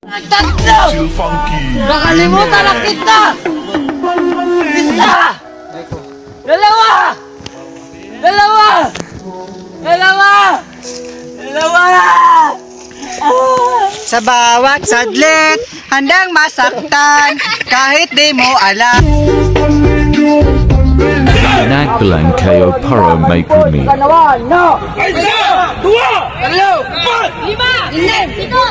Tatlo! Nakalimutan na kita! Isa! Dalawa! Dalawa! Dalawa! Dalawa! Sa bawat sadlit, handang masaktan, kahit di mo alam. Nagpalang kayo para may kumi. No! Isa! Dua! Tatlo! Empat! Lima! Pito!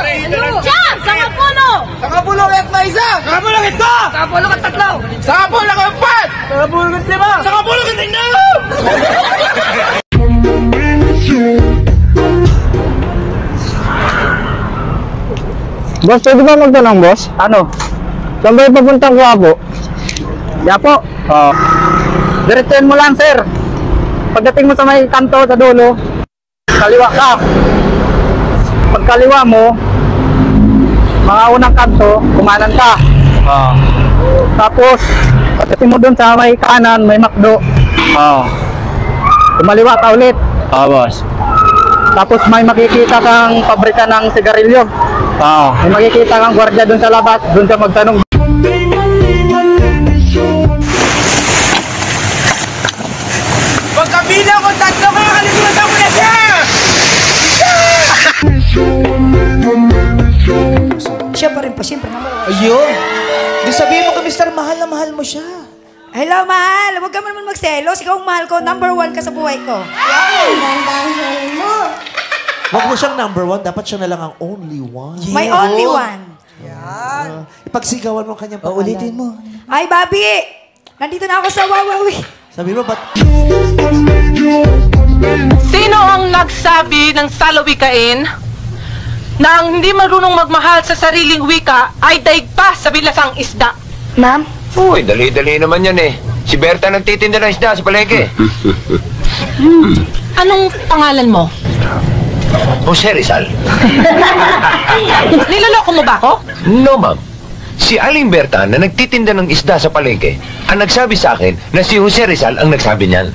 Siyam! Sangapulo! Sangapulo at may isa! Sangapulo at ito! Sangapulo at tatlo! Sangapulo at empat! Sangapulo at lima! Sangapulo at enam! Boss, pwede ba magtanong, boss? Ano? Saan ba yung papuntang Quiapo? Quiapo? Oo. Diretsuhin mo lang, sir. Pagdating mo sa may kanto sa dulo, kaliwa ka. Pagkaliwa mo, mga unang kanto, kumanan ka. Oo. Tapos, pagdating mo dun sa may kanan, may McDo. Oo. Kumaliwa ka ulit. Oo, boss. Tapos may makikita kang pabrika ng sigarilyo. Oo. May makikita kang gwardiya dun sa labas, dun ka magtanong. Pagkabila ko tatlo kaya kalimutan mo na siya! Siya pa rin po, siyempre, number one. Ayun. Di sabihin mo kay Mr. Mahal na mahal mo siya. Hello, mahal. Huwag ka naman magselos. Ikaw ang mahal ko. Number one ka sa buhay ko. Huwag mo siyang number one. Dapat siya na lang ang only one. My only one. Ipagsigawan mo ang kanyang pangalan. Ulitin mo. Ay, Bobby! Nandito na ako sa Wawawi. Sabi mo, ba't... Sino ang nagsabi ng salawikain na ang hindi marunong magmahal sa sariling wika ay daig pa sa bilasang isda? Ma'am? Uy, dali-dali naman yan eh. Si Berta nagtitinda ng isda sa palengke. Anong pangalan mo? Jose Rizal. Niloloko mo ba ako? No, ma'am. Si Aling Berta na nagtitinda ng isda sa palengke ang nagsabi sa akin na si Jose Rizal ang nagsabi niyan.